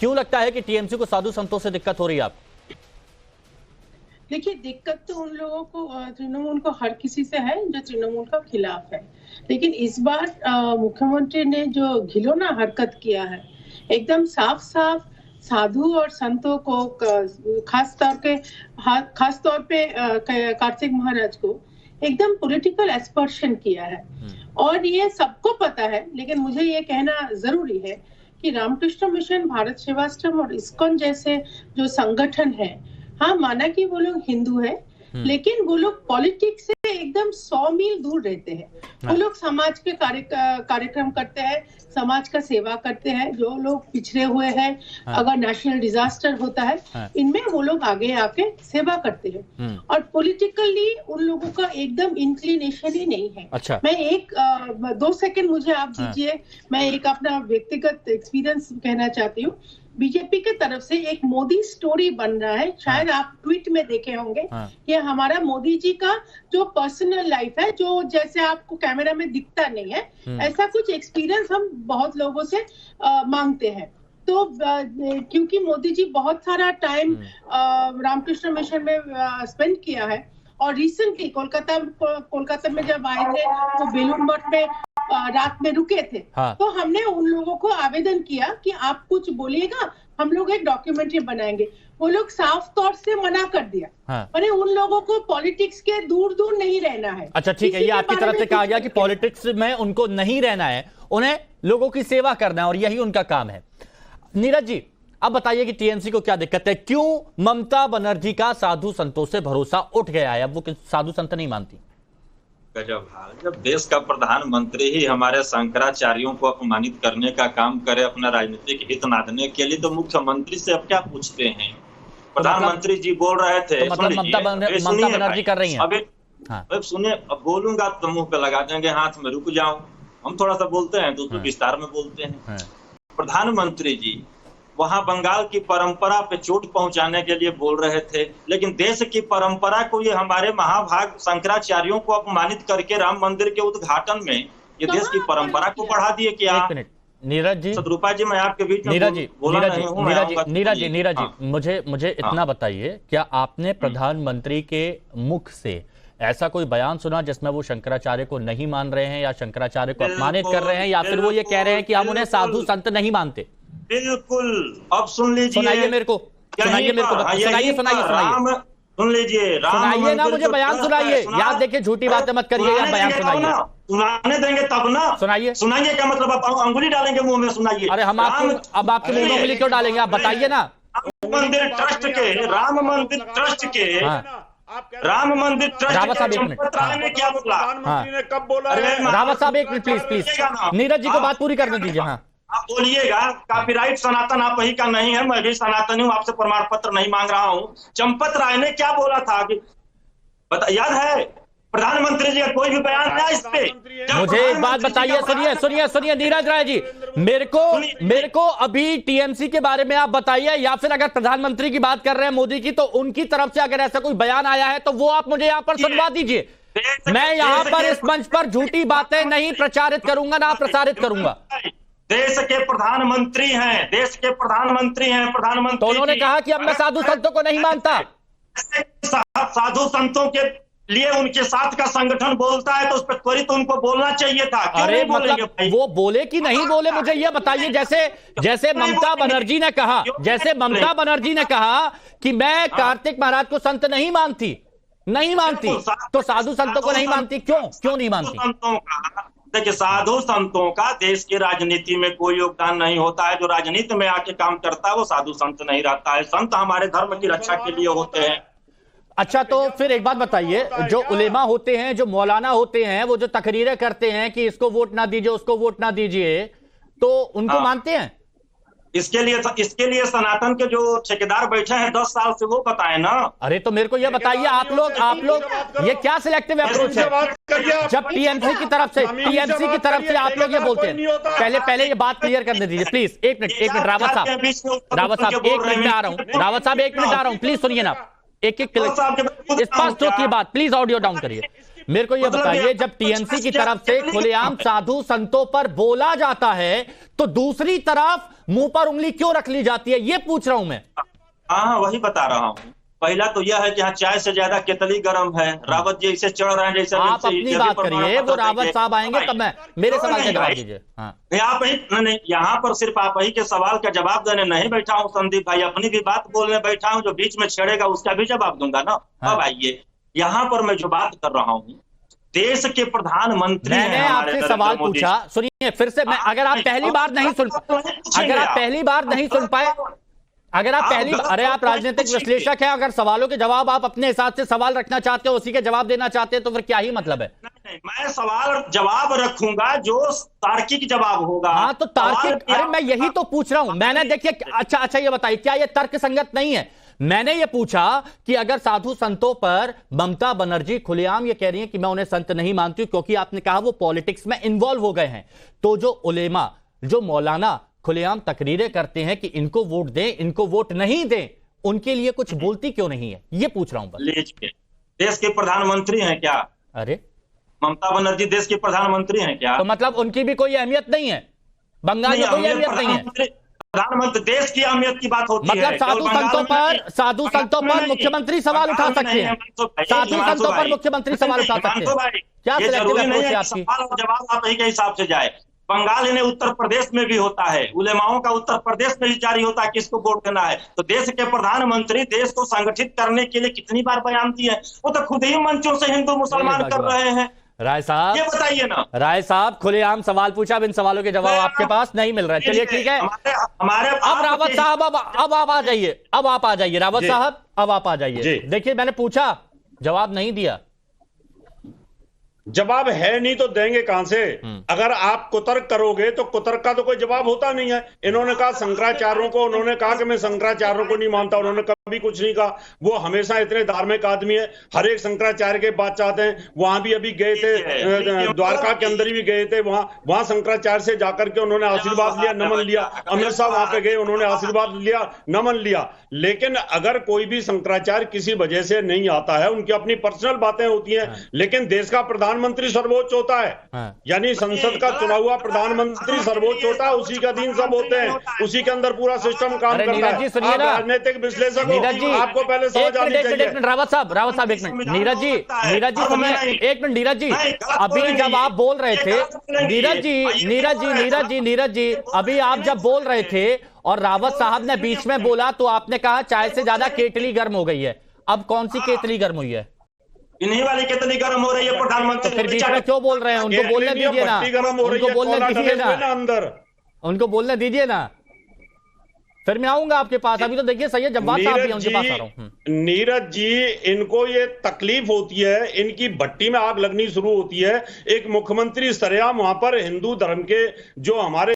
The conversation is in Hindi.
क्यों लगता है कि टीएमसी को साधु संतों से दिक्कत हो रही है आपको? देखिए, दिक्कत तो उन लोगों को, तृणमूल को हर किसी से है जो तृणमूल का खिलाफ है। लेकिन इस बार मुख्यमंत्री ने जो घिनौना हरकत किया है, एकदम साफ साफ साधु और संतों को, खास तौर पे कार्तिक महाराज को एकदम पॉलिटिकल एक्सपर्शन किया है। और ये सबको पता है, लेकिन मुझे ये कहना जरूरी है कि रामकृष्ण मिशन, भारत सेवाश्रम और इस्कॉन जैसे जो संगठन है, हाँ माना कि वो लोग हिंदू है, लेकिन वो लोग पॉलिटिक्स से एकदम 100 मील दूर रहते हैं। वो लोग समाज के कार्यक्रम करते हैं, समाज का सेवा करते हैं। जो लोग पिछड़े हुए हैं, अगर नेशनल डिजास्टर होता है, इनमें वो लोग आगे आके सेवा करते हैं। और पॉलिटिकली उन लोगों का एकदम इंक्लिनेशन ही नहीं है। अच्छा। मैं 2 सेकंड मुझे आप दीजिए, मैं एक अपना व्यक्तिगत एक्सपीरियंस कहना चाहती हूँ। बीजेपी के तरफ से एक मोदी स्टोरी बन रहा है, शायद आप ट्वीट में देखे होंगे। ये हमारा मोदी जी का जो पर्सनल लाइफ है, जो जैसे आपको कैमरा में दिखता नहीं है, ऐसा कुछ एक्सपीरियंस हम बहुत लोगों से मांगते हैं। तो क्योंकि मोदी जी बहुत सारा टाइम रामकृष्ण मिशन में स्पेंड किया है, और रिसेंटली कोलकाता में जब आए थे तो बेलूर मठ में रात में रुके थे। तो हमने उन लोगों को आवेदन किया कि आप कुछ बोलिएगा, हम लोग एक डॉक्यूमेंट्री बनाएंगे। वो लोग साफ तौर से मना कर दिया। अरे उन लोगों को पॉलिटिक्स के दूर दूर नहीं रहना है। अच्छा ठीक है, ये आपकी तरफ से कहा गया कि पॉलिटिक्स में उनको नहीं रहना है, उन्हें लोगों की सेवा करना है और यही उनका काम है। नीरज जी, अब बताइए कि टीएमसी को क्या दिक्कत है? क्यों ममता बनर्जी का साधु संतों से भरोसा उठ गया है? अब वो साधु संत नहीं मानती। गजब हाल, जब देश का प्रधानमंत्री ही हमारे शंकराचार्यों को अपमानित करने का काम करे अपना राजनीतिक हित नादने के लिए, तो मुख्यमंत्री से अब क्या पूछते हैं? प्रधानमंत्री जी बोल रहे थे, मतलब ममता बनर्जी कर रही हैं। अब सुनिए, अब बोलूंगा तो मुंह पे लगा देंगे हाथ में, रुक जाओ। हम थोड़ा सा बोलते हैं तो उसमें विस्तार में बोलते हैं। प्रधानमंत्री जी वहां बंगाल की परंपरा पे चोट पहुंचाने के लिए बोल रहे थे, लेकिन देश की परंपरा को ये हमारे महाभाग शंकराचार्यों को अपमानित करके राम मंदिर के उद्घाटन में ये देश की परंपरा को बढ़ा दिए क्या? नीरज जी, सदरूपा जी, मैं आपके बीच में नीरज जी, मुझे इतना बताइए, क्या आपने प्रधानमंत्री के मुख से ऐसा कोई बयान सुना जिसमें वो शंकराचार्य को नहीं मान रहे हैं या शंकराचार्य को अपमानित कर रहे हैं, या फिर वो ये कह रहे हैं कि हम उन्हें साधु संत नहीं मानते? बिल्कुल। अब सुन लीजिए, सुनाइए मेरे को, सुनाइए सुनाइए ना, मुझे बयान सुनाइए। याद देखिए, झूठी बातें मत करिए, या बयान सुनाइए। सुनाने देंगे तब ना। सुनाइए। सुनाइए क्या मतलब? आप अंगुली डालेंगे मुंह में? सुनाइए। अरे हम अब आपके मुंह में अंगुली क्यों डालेंगे? आप बताइए ना। मंदिर ट्रस्ट के, राम मंदिर ट्रस्ट के, राम मंदिर ट्रस्ट रावत साहब एक मिनट, क्या बोला? प्रधानमंत्री ने कब बोला? रावत साहब एक मिनट प्लीज, नीरज जी को बात पूरी करने दीजिए। हाँ, आप बोलिएगा। कॉपीराइट सनातन आप ही का नहीं है, मैं भी सनातनी हूँ, आपसे प्रमाण पत्र नहीं मांग रहा हूँ। चंपत राय ने क्या बोला था कि याद है? प्रधानमंत्री जी का कोई भी बयान आया इस पे? मुझे एक बात बताइए, सुनिए नीरज राय जी, मेरे को अभी टीएमसी के बारे में आप बताइए, या फिर अगर प्रधानमंत्री की बात कर रहे हैं मोदी की, तो उनकी तरफ से अगर ऐसा कोई बयान आया है तो वो आप मुझे यहाँ पर सुनवा दीजिए। मैं यहाँ पर इस मंच पर झूठी बातें नहीं प्रचारित करूंगा, ना प्रसारित करूंगा। देश के प्रधानमंत्री हैं, प्रधानमंत्री। तो उन्होंने कहा कि अब मैं साधु संतों को नहीं मानता। साधु संतों के लिए उनके साथ का संगठन बोलता है तो उस पर त्वरित उनको बोलना चाहिए था। अरे मतलब वो बोले कि नहीं बोले, मुझे ये बताइए। जैसे ममता बनर्जी ने कहा कि मैं कार्तिक महाराज को संत नहीं मानती, तो साधु संतों को नहीं मानती, क्यों नहीं मानती? देखिए, साधु संतों का देश की राजनीति में कोई योगदान नहीं होता है। जो राजनीति में आके काम करता है वो साधु संत नहीं रहता है। संत हमारे धर्म की रक्षा के लिए होते हैं। अच्छा, तो फिर एक बात बताइए, जो उलेमा होते हैं, जो मौलाना होते हैं, वो जो तकरीरें करते हैं कि इसको वोट ना दीजिए, उसको वोट ना दीजिए, तो उनको मानते हैं? इसके लिए सनातन के जो ठेकेदार बैठे हैं 10 साल से, वो बताए ना। अरे तो मेरे को ये बताइए, आप लोग ये क्या सिलेक्टिव अप्रोच है? जब टीएमसी की तरफ से आप लोग ये बोलते हैं, पहले ये बात क्लियर करने दीजिए प्लीज। एक मिनट रावत साहब, एक मिनट आ रहा हूँ, प्लीज सुनिए ना, एक स्पष्ट होती है बात, प्लीज ऑडियो डाउन करिए। मेरे को यह बताइए, जब टीएमसी की तरफ से खुलेआम साधु संतों पर बोला जाता है, तो दूसरी तरफ मुंह पर उंगली क्यों रख ली जाती है, ये पूछ रहा हूं मैं। हाँ वही बता रहा हूँ। पहला तो यह है कि यहाँ चाय से ज्यादा केतली गर्म है। रावत जी इसे चढ़ रहे हैं जैसे आप अपनी बात करिए, वो रावत साहब आएंगे तब मैं मेरे सवाल का जवाब दीजिए। आप ही नहीं, यहाँ पर सिर्फ आप ही के सवाल का जवाब देने नहीं बैठा हूँ संदीप भाई, अपनी भी बात बोलने बैठा हूँ। जो बीच में छेड़ेगा उसका भी जवाब दूंगा ना। अब आइए यहाँ पर मैं जो बात कर रहा हूँ, देश के प्रधानमंत्री मैंने आपसे सवाल पूछा, सुनिए फिर से मैं, अगर आप पहली बार नहीं सुन पाए, अगर आप पहली, अरे आप राजनीतिक विश्लेषक हैं, अगर सवालों के जवाब आप अपने हिसाब से सवाल रखना चाहते हो, उसी के जवाब देना चाहते हैं, तो फिर क्या ही मतलब है। नहीं, मैं सवाल जवाब रखूंगा जो तार्किक जवाब होगा। हाँ तो तार्किक, अरे मैं यही तो पूछ रहा हूं। मैंने देखिए, अच्छा ये बताइए, क्या ये तर्क संगत नहीं है? मैंने ये पूछा कि अगर साधु संतों पर ममता बनर्जी खुलेआम ये कह रही है कि मैं उन्हें संत नहीं मानती हूं क्योंकि आपने कहा वो पॉलिटिक्स में इन्वॉल्व हो गए हैं, तो जो उलेमा, जो मौलाना खुलेआम तकरीरें करते हैं कि इनको वोट दें, इनको वोट नहीं दें, उनके लिए कुछ बोलती क्यों नहीं है, ये पूछ रहा हूं बस। देश के प्रधानमंत्री हैं क्या? अरे ममता बनर्जी देश के प्रधानमंत्री हैं क्या? तो मतलब उनकी भी कोई अहमियत नहीं है, बंगाल में कोई अहमियत नहीं है। प्रधानमंत्री देश की अहमियत की बात होती है। मतलब साधु संतों पर मुख्यमंत्री सवाल उठा सकते हैं, साधु संतों पर मुख्यमंत्री सवाल उठा सकते हैं। क्या सिलेक्टिव अप्रोच है आपकी? सवाल और जवाब आप ही के हिसाब से जाए। बंगाल ने उत्तर प्रदेश में भी होता है, उलेमाओं का उत्तर प्रदेश में भी जारी होता है किसको वोट देना है। तो देश के प्रधानमंत्री देश को संगठित करने के लिए कितनी बार बयान दिए, वो तो खुद ही मंचों से हिंदू मुसलमान कर रहे हैं। राय साहब ये बताइए ना। राय साहब खुलेआम सवाल पूछा, अब इन सवालों के जवाब आपके पास नहीं मिल रहा है। चलिए ठीक है, हमारे अब रावत साहब अब आप आ जाइए, अब आप आ जाइए रावत साहब, अब आप आ जाइए। देखिए मैंने पूछा, जवाब नहीं दिया। जवाब है नहीं तो देंगे कहां से? अगर आप कुतर्क करोगे तो कुतर्क का तो कोई जवाब होता नहीं है। इन्होंने कहा शंकराचार्यों को, उन्होंने कहा कि मैं शंकराचार्यों को नहीं मानता, उन्होंने कभी कुछ नहीं कहा। वो हमेशा इतने धार्मिक आदमी है, हर एक शंकराचार्य के बात चाहते हैं। वहां भी अभी गए थे, द्वारका के अंदर भी गए थे, वहां शंकराचार्य से जाकर के उन्होंने आशीर्वाद लिया, नमन लिया। अमित शाह वहां पे गए, उन्होंने आशीर्वाद लिया, नमन लिया। लेकिन अगर कोई भी शंकराचार्य किसी वजह से नहीं आता है, उनकी अपनी पर्सनल बातें होती हैं, लेकिन देश का प्रधानमंत्री सर्वोच्च होता है। यानी संसद का चुना हुआ प्रधानमंत्री सर्वोच्च होता है, उसी के अधीन सब होते हैं, उसी के अंदर पूरा सिस्टम काम करता है। आप राजनीतिक विश्लेषक हो, आपको पहले समझ आनी चाहिए। रावत साहब एक मिनट, नीरज जी सुनिए, एक मिनट नीरज जी, अभी जब आप बोल रहे थे, नीरज जी अभी आप जब बोल रहे थे और रावत साहब ने बीच में बोला तो आपने कहा चाय से ज्यादा केतली गर्म हो गई है। अब कौन सी केतली गर्म हुई है? इन्हीं वाली केतली गर्म हो रही है प्रधानमंत्री। तो फिर बीच में क्यों बोल रहे हैं? उनको बोलने दीजिए ना, उनको बोलने दीजिए ना, उनको बोलने दीजिए ना। फिर मैं आऊंगा आपके पास। अभी तो देखिए सैयद जब्बार साहब भी उनके पास आ रहा हूं। नीरज जी, इनको ये तकलीफ होती है, इनकी भट्टी में आग लगनी शुरू होती है। एक मुख्यमंत्री सरेआम वहां पर हिंदू धर्म के जो हमारे